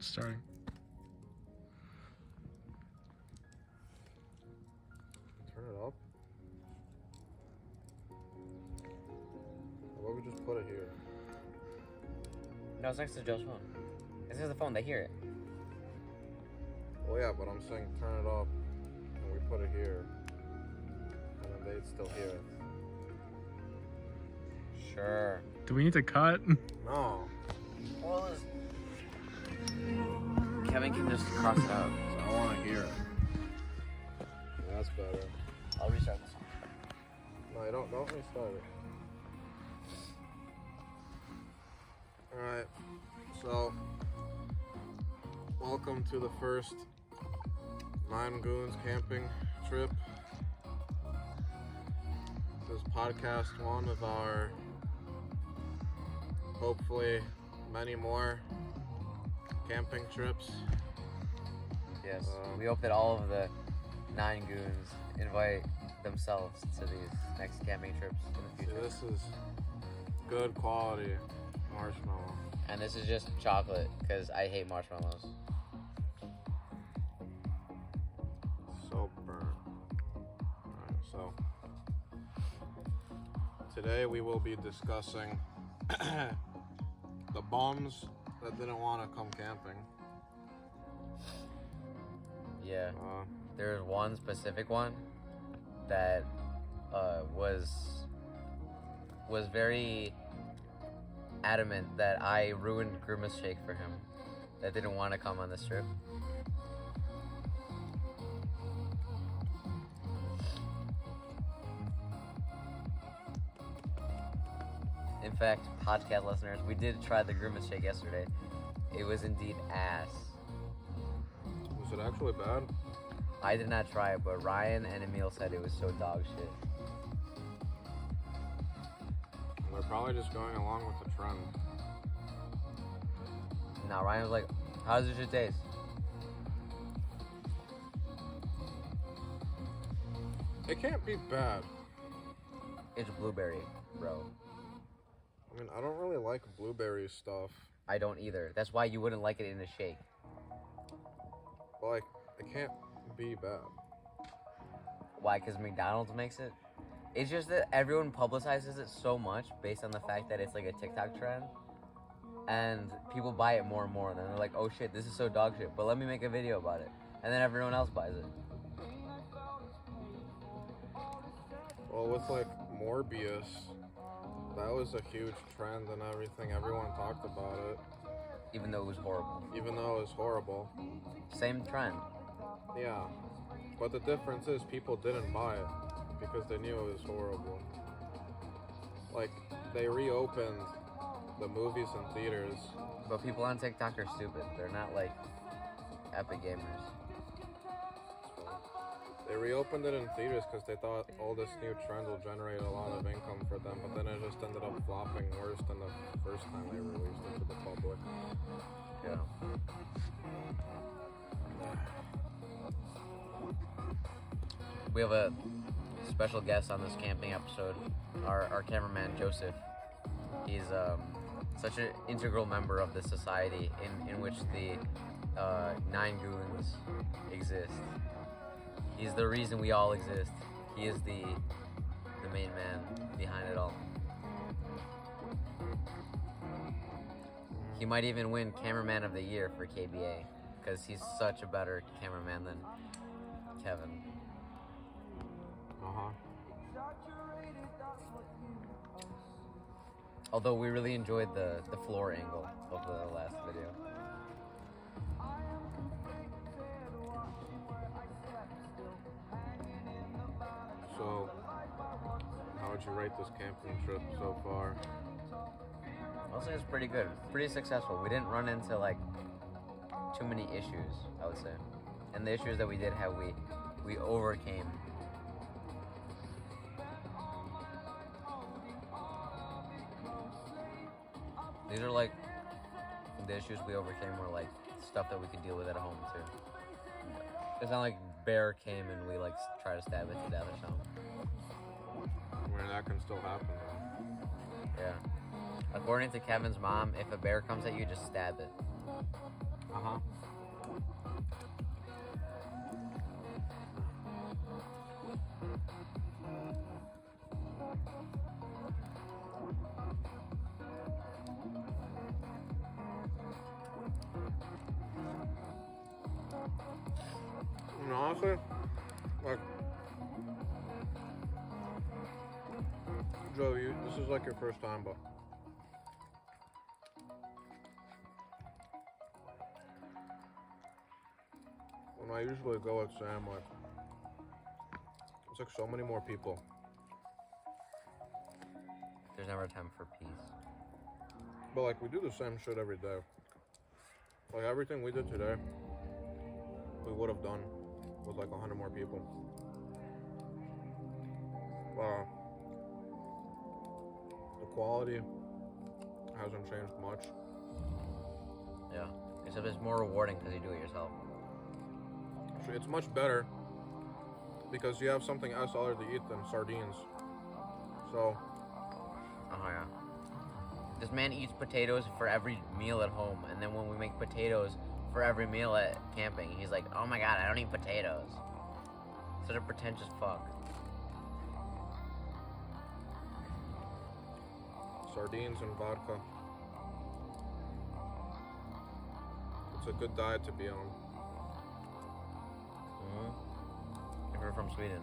Starting. Turn it up. Why would we just put it here? No, it's next to Joe's phone. This is the phone. They hear it. Well, yeah, but I'm saying turn it up and we put it here. And then they'd still hear it. Sure. Do we need to cut? No. Well, Kevin can just cross it out. I want to hear it. That's better. I'll restart this. No, you don't restart it. Alright, so welcome to the first Nine Goons camping trip. This is podcast one of our hopefully many more camping trips. Yes. We hope that all of the 9 goons invite themselves to these next camping trips in the So future. this is good quality marshmallow. And this is just chocolate because I hate marshmallows. So burnt. Alright, so today we will be discussing the bums that didn't want to come camping. Yeah. There's one specific one that was very adamant that I ruined Grimace Shake for him, that didn't want to come on this trip. In fact, podcast listeners, we did try the Grimace Shake yesterday. It was indeed ass. Was it actually bad? I did not try it, but Ryan and Emil said it was so dog shit. They're probably just going along with the trend. Now Ryan was like, "How does this shit taste?" It can't be bad. It's blueberry, bro. I mean, I don't really like blueberry stuff. I don't either. That's why you wouldn't like it in a shake. But like, it can't be bad. Why? Because McDonald's makes it? It's just that everyone publicizes it so much based on the fact that it's like a TikTok trend. And people buy it more and more. And then they're like, oh shit, this is so dog shit. But let me make a video about it. And then everyone else buys it. Well, with like Morbius, that was a huge trend and everything. Everyone talked about it. Even though it was horrible. Even though it was horrible. Same trend. Yeah. But the difference is people didn't buy it because they knew it was horrible. Like, they reopened the movies in theaters. But people on TikTok are stupid. They're not like epic gamers. They reopened it in theaters because they thought all this new trend will generate a lot of income for them, but then it just ended up flopping worse than the first time they released it to the public. Yeah. We have a special guest on this camping episode, our cameraman Joseph. He's such an integral member of the society in which the 9 goons exist. He's the reason we all exist. He is the main man behind it all. He might even win Cameraman of the Year for KBA because he's such a better cameraman than Kevin. Uh-huh. Although we really enjoyed the floor angle of the last video. So, how would you rate this camping trip so far? I'll say it's pretty good. Pretty successful. We didn't run into like too many issues, I would say. And the issues that we did have, we overcame. These are like the issues we overcame were like stuff that we could deal with at home too. It's not like bear came and we like try to stab it to death or something. I mean, that can still happen though. Yeah. According to Kevin's mom, if a bear comes at you, just stab it. Uh-huh. And honestly, like, Joe, this is like your first time, but when I usually go with Sam, like, it's like so many more people. There's never a time for peace. But like, we do the same shit every day. Like, everything we did today, we would have done with like 100 more people. The quality hasn't changed much. Yeah. Except it's more rewarding because you do it yourself. It's much better because you have something else other to eat than sardines. So, Oh yeah. This man eats potatoes for every meal at home, and then when we make potatoes for every meal at camping, he's like, "Oh my god, I don't eat potatoes." Such a pretentious fuck. sardines and vodka. It's a good diet to be on. Mm-hmm. If you're from Sweden.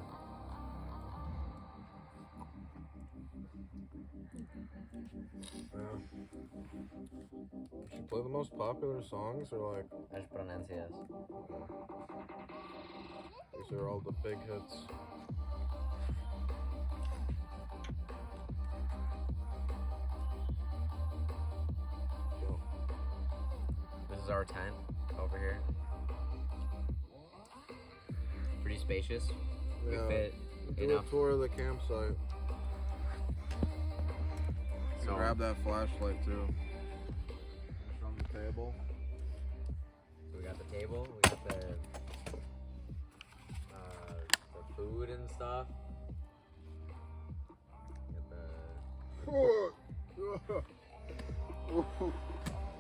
Yeah. Should you play the most popular songs or like? I just put on NCS. These are all the big hits. So, This is our tent over here. Pretty spacious. We yeah, fit do enough. a tour of the campsite. So, Grab that flashlight too. It's on the table. we got the table. We got the food and stuff.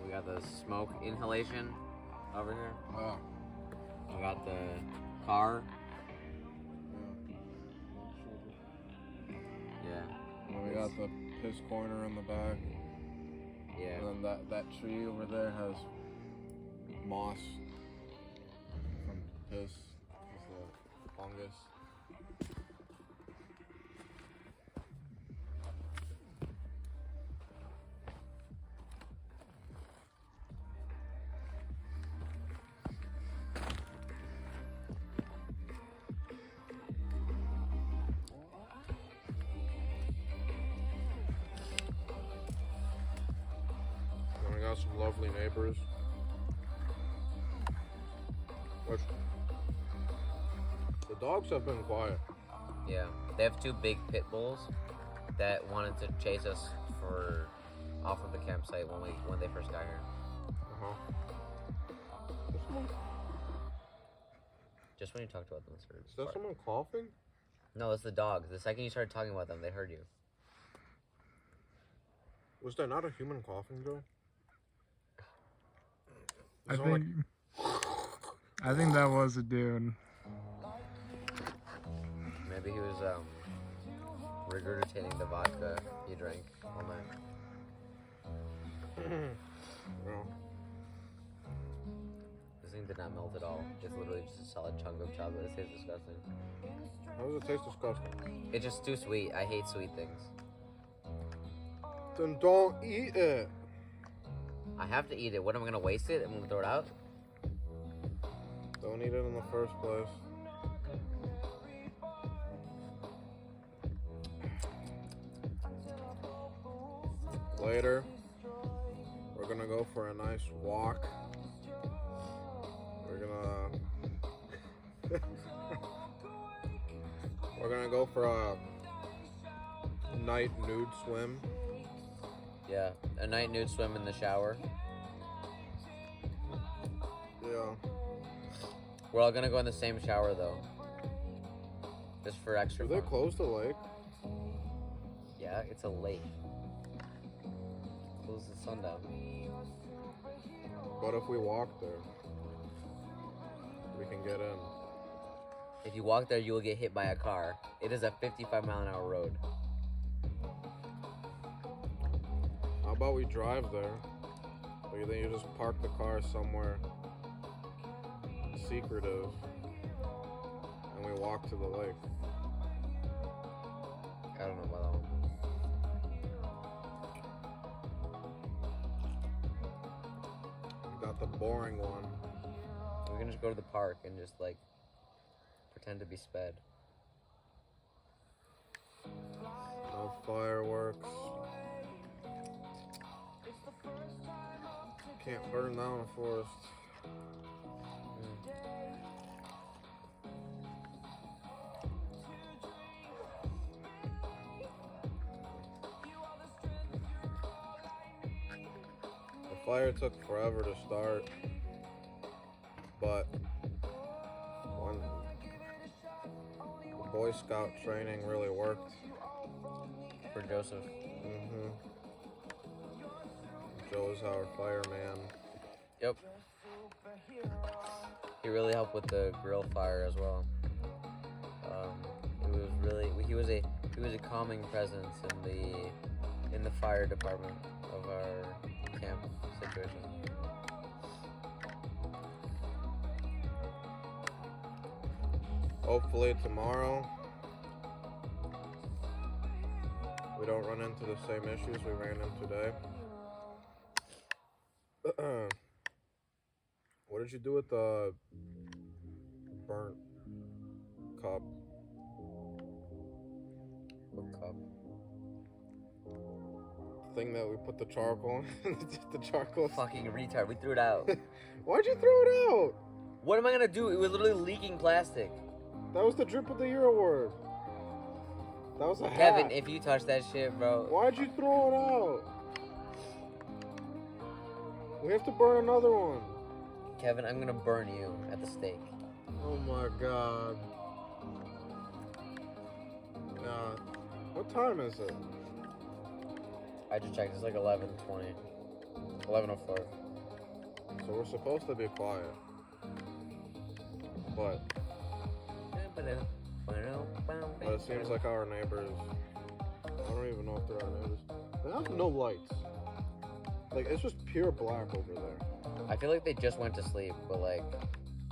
We got the smoke inhalation over here. Wow. We got the car. Yeah. And we got the piss corner in the back. Yeah. And then that tree over there has moss from piss. It's a fungus. And we got some lovely neighbors. Which the dogs have been quiet. Yeah. They have two big pit bulls that wanted to chase us off of the campsite when they first got here. Just when you talked about them, Is that someone coughing? No, it's the dogs. The second you started talking about them, they heard you. Was there not a human coughing, Joe? I think that was a dude. Maybe he was regurgitating the vodka he drank all night. No. This thing did not melt at all. It's literally just a solid chunk of chocolate. It tastes disgusting. How does it taste disgusting? It's just too sweet. I hate sweet things. Then don't eat it. I have to eat it. What, am I gonna waste it? I'm gonna throw it out? Don't eat it in the first place. Later, we're gonna go for a nice walk. We're gonna go for a night nude swim. Yeah, a night nude swim in the shower. Yeah. We're all gonna go in the same shower though. Just for extra Do they fun. close the lake? Yeah, it's a lake. Close the sun down. What if we walk there? We can get in. If you walk there, you will get hit by a car. It is a 55-mile-an-hour road. How about we drive there? Like, then you just park the car somewhere secretive, and we walk to the lake. I don't know about that one. We got the boring one. We can just go to the park and just like pretend to be sped. No fireworks. Can't burn down a forest. The fire took forever to start, but when the Boy Scout training really worked. For Joseph. Mm-hmm. Joe's our fireman. Yep. He really helped with the grill fire as well. It was really he was a calming presence in the fire department of our camp situation. Hopefully tomorrow we don't run into the same issues we ran into today. What did you do with the burnt cup? What cup? Thing that we put the charcoal in. The charcoal. Fucking retard. We threw it out. Why'd you throw it out? What am I gonna do? It was literally leaking plastic. That was the drip of the year award. That was a hat. Kevin, if you touch that shit, bro. Why'd you throw it out? We have to burn another one. Kevin, I'm gonna burn you at the stake. Oh my god. What time is it? I just checked. It's like 11:20. 11:04. So we're supposed to be quiet. But it seems like our neighbors, I don't even know if they're our neighbors. They have no lights. Like, it's just pure black over there. I feel like they just went to sleep, but like,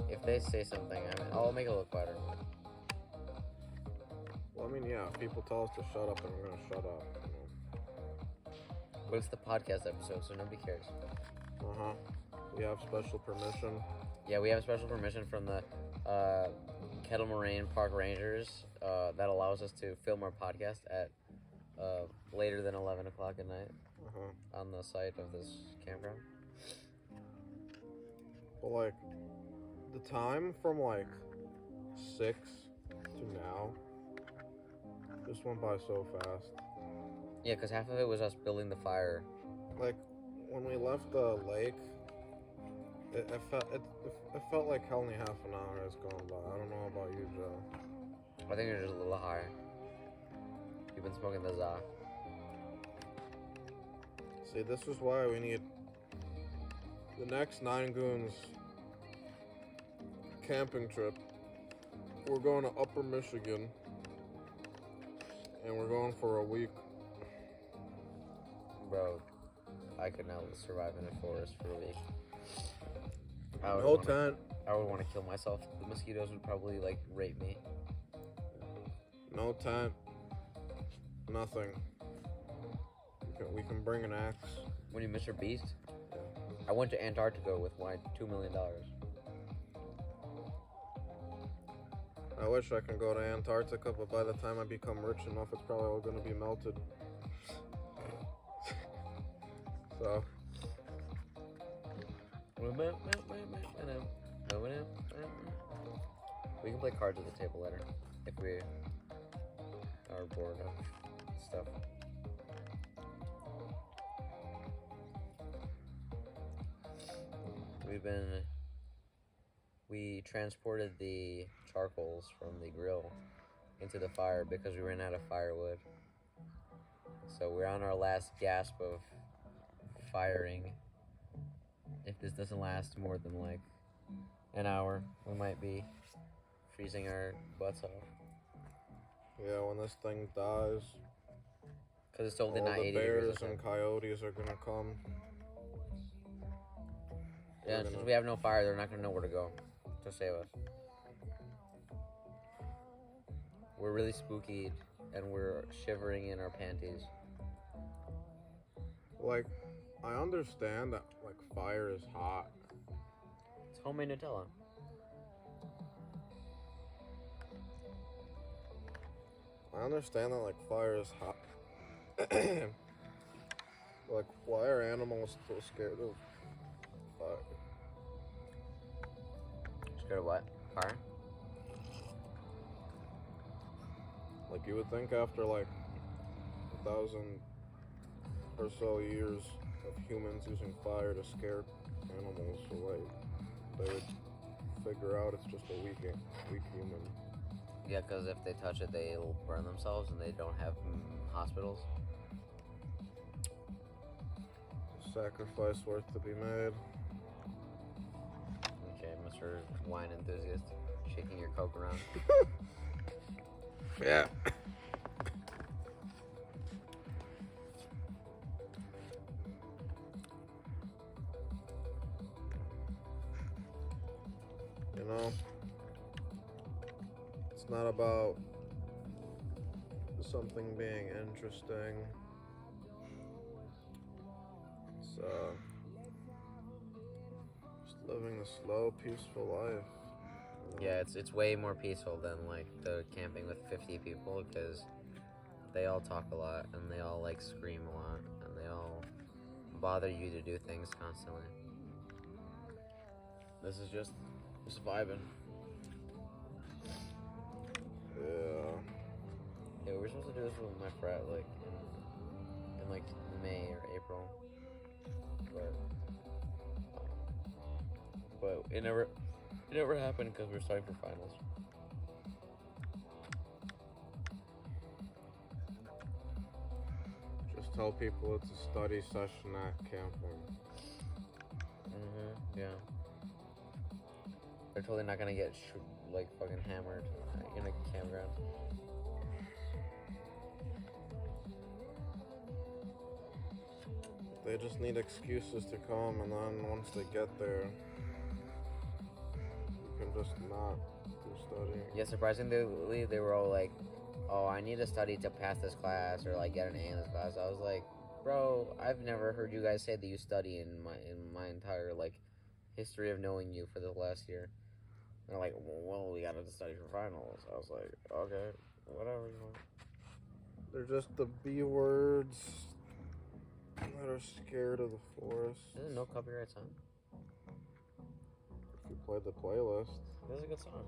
if they say something, I'll make it look better. Well, I mean, yeah, if people tell us to shut up, then we're gonna shut up. You know? But it's the podcast episode, so nobody cares. We have special permission. Yeah, we have special permission from the Kettle Moraine Park Rangers that allows us to film our podcast at later than 11 o'clock at night on the site of this campground. Well, like, the time from like 6 to now just went by so fast. Yeah, because half of it was us building the fire. Like, when we left the lake, it felt like only half an hour has gone by. I don't know about you, Joe. I think you're just a little high. You've been smoking the za. See, this is why we need the next 9 Goons camping trip. We're going to Upper Michigan, and we're going for a week. Bro, I could not survive in a forest for a week. No tent. I would want to kill myself. The mosquitoes would probably like rape me. No tent. Nothing. We can bring an axe. When you Mr. Beast? Yeah. I went to Antarctica with my $2 million. I wish I can go to Antarctica, but by the time I become rich enough, it's probably all going to be melted. So. We can play cards at the table later if we are bored of stuff. We transported the charcoals from the grill into the fire because we ran out of firewood. So we're on our last gasp of firing if this doesn't last more than like an hour, we might be freezing our butts off. Yeah, when this thing dies, Because it's totally all not the 80 degrees bears outside. and coyotes are gonna come. Yeah, We're since gonna- we have no fire, they're not gonna know where to go to save us. We're really spooky, and we're shivering in our panties. Like, I understand that like fire is hot. It's homemade Nutella. I understand that like fire is hot. Like, why are animals so scared of fire? Scared of what? Fire? Like, you would think after like 1,000 or so years of humans using fire to scare animals away, they would figure out it's just a weak human. Yeah, because if they touch it, they'll burn themselves, and they don't have hospitals. Sacrifice worth to be made. Okay, Mr. Wine Enthusiast, shaking your Coke around. Yeah. You know, it's not about something being interesting. It's just living the slow, peaceful life. You know? Yeah, it's way more peaceful than like the camping with 50 people, because they all talk a lot and they all like scream a lot and they all bother you to do things constantly. This is just vibing. Yeah. Yeah, we were supposed to do this with my frat like in like May or April, but it never happened because we were studying for finals. Just tell people it's a study session at camping. Yeah. They're totally not gonna get like fucking hammered in a campground. They just need excuses to come, and then once they get there, you can just not do studying. Yeah, surprisingly, they were all like, "Oh, I need to study to pass this class or like get an A in this class." I was like, "Bro, I've never heard you guys say that you study in my entire like history of knowing you for the last year." And they're like, "Well, we gotta study for finals." I was like, "Okay, whatever you want." They're just the B words that are scared of the forest. There's no copyright song. If you play the playlist, This is a good song.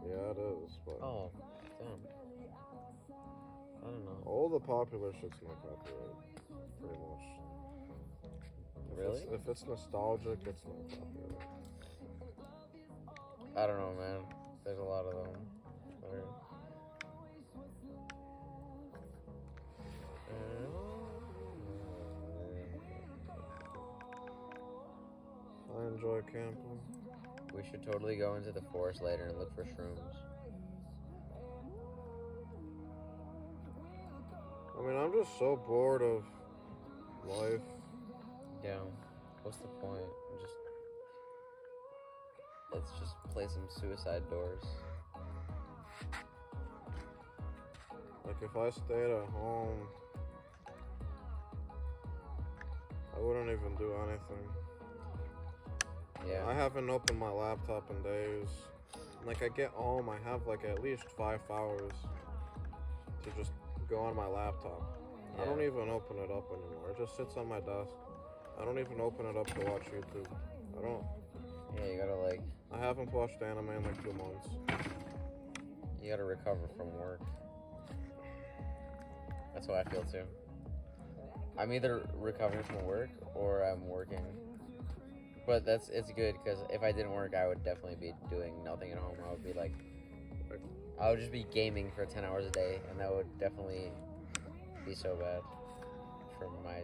yeah, it is. But Oh, damn. I don't know. all the popular shit's not copyright, pretty much. Really? If it's nostalgic, it's not copyright. I don't know, man. There's a lot of them. I enjoy camping. We should totally go into the forest later and look for shrooms. I mean, I'm just so bored of life. Yeah. What's the point? Let's just play some Suicide Doors. Like, if I stayed at home, I wouldn't even do anything. Yeah. I haven't opened my laptop in days. Like, I get home, I have like at least 5 hours to just go on my laptop. Yeah. I don't even open it up anymore. It just sits on my desk. I don't even open it up to watch YouTube. I don't. Yeah, you gotta like, I haven't watched anime in like 2 months. you gotta recover from work. That's how I feel too. I'm either recovering from work or I'm working. But it's good because if I didn't work, I would definitely be doing nothing at home. I would be like, I would just be gaming for 10 hours a day, and that would definitely be so bad for my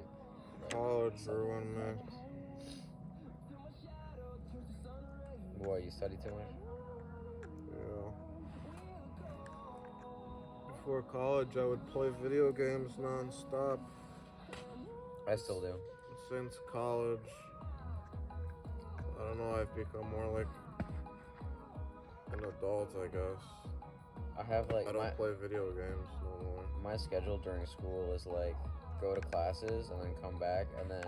College ruined me. What, you study too much? Yeah. Before college, I would play video games non-stop. I still do. Since college, I don't know, I've become more like an adult, I guess. I have like I don't play video games no more. my schedule during school is like go to classes and then come back, and then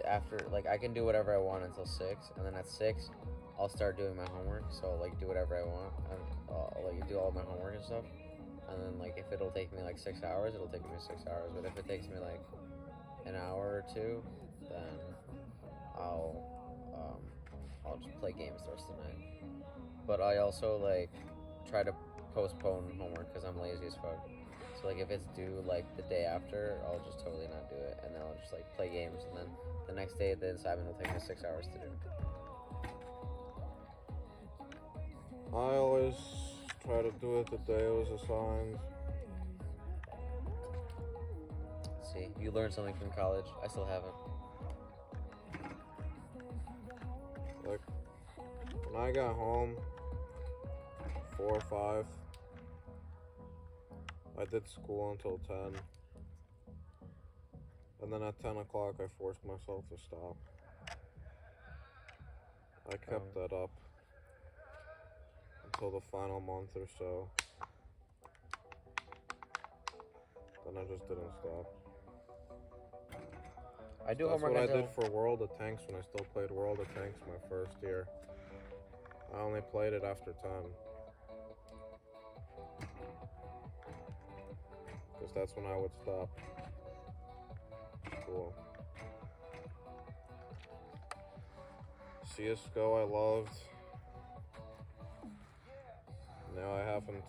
after, like, I can do whatever I want until 6, and then at 6 I'll start doing my homework. So like do whatever I want and I'll like do all my homework and stuff, and then like if it'll take me like 6 hours, it'll take me 6 hours. But if it takes me like an hour or two, then I'll just play games the rest of the night. But I also like try to postpone homework because I'm lazy as fuck. So like if it's due like the day after, I'll just totally not do it, and then I'll just like play games, and then the next day the assignment will take me 6 hours to do. I always try to do it the day it was assigned. See, you learned something from college. I still haven't. Like, when I got home, 4 or 5, I did school until 10. And then at 10 o'clock, I forced myself to stop. I kept that up until the final month or so. Then I just didn't stop. I do That's homework what I until did for World of Tanks when I still played World of Tanks my first year. I only played it after 10. Because that's when I would stop school. CSGO I loved. Now I haven't.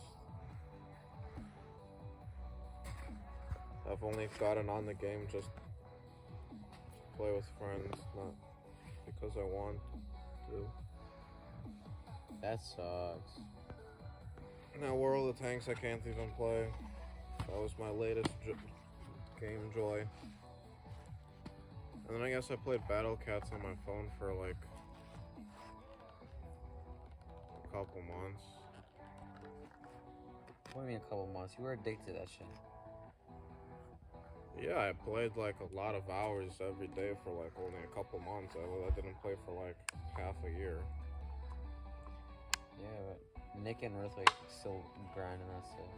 I've only gotten on the game just to play with friends, not because I want to. That sucks. Now World of Tanks I can't even play. That was my latest game joy. And then I guess I played Battle Cats on my phone for like a couple months. What do you mean a couple months? You were addicted to that shit. Yeah, I played like a lot of hours every day for like only a couple months. I didn't play for like half a year. Yeah, but Nick and Rithwick still grinding that stuff.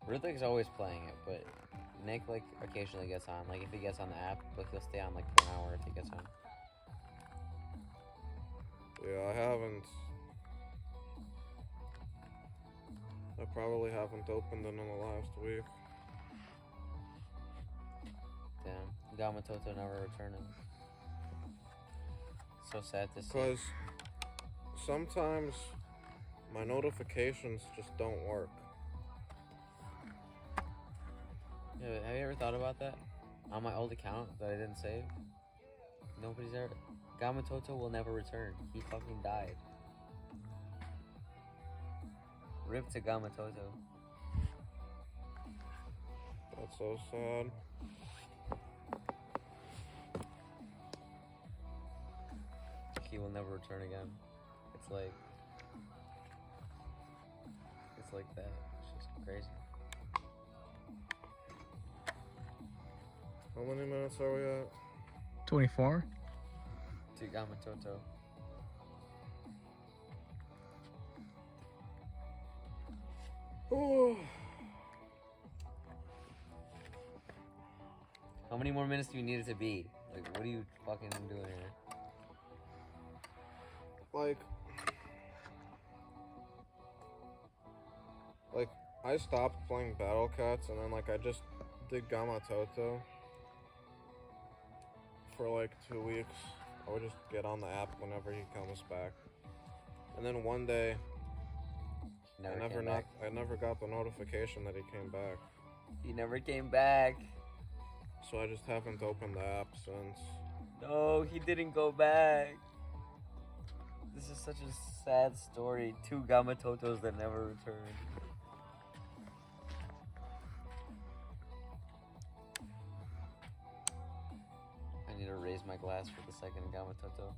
Rithwick's always playing it, but Nick like occasionally gets on. Like if he gets on the app, like he'll stay on like for an hour if he gets on. Yeah, I haven't. I probably haven't opened it in the last week. Damn, Gamatoto never returning. So sad to see. Because sometimes my notifications just don't work. Yeah, but have you ever thought about that? On my old account that I didn't save, nobody's ever. Gamatoto will never return. He fucking died. Rip to Gamatoto. That's so sad. He will never return again. It's like that. It's just crazy. How many minutes are we at? 24. To Gamatoto. Oh. How many more minutes do you need it to be? Like, what are you fucking doing here? Like, I stopped playing Battle Cats and then, like, I just did Gamatoto for, like, 2 weeks. I would just get on the app whenever he comes back. And then one day, I never got the notification that he came back. He never came back. So I just haven't opened the app since. No, he didn't go back. This is such a sad story. 2 Gamatotos that never returned. raise my glass for the second Gamatoto.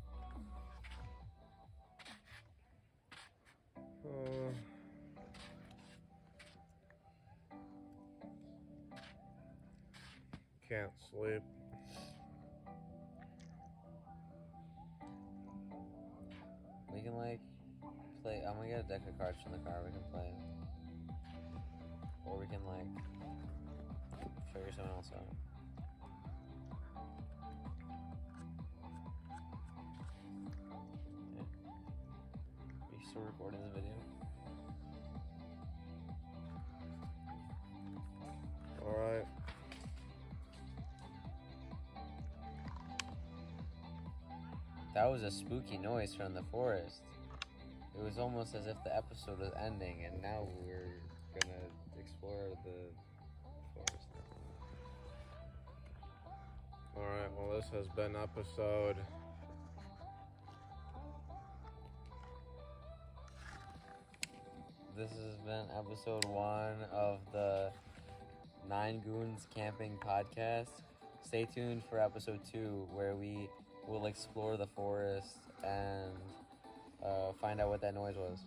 Can't sleep. We can like play. I'm gonna get a deck of cards from the car. We can play, or we can like figure someone else out. Yeah. Are you still recording the video? All right. That was a spooky noise from the forest. It was almost as if the episode was ending, and now we're gonna explore the forest. Alright, well, this has been episode... This has been episode 1 of the 9 Goons Camping Podcast. Stay tuned for episode 2, where we will explore the forest and find out what that noise was.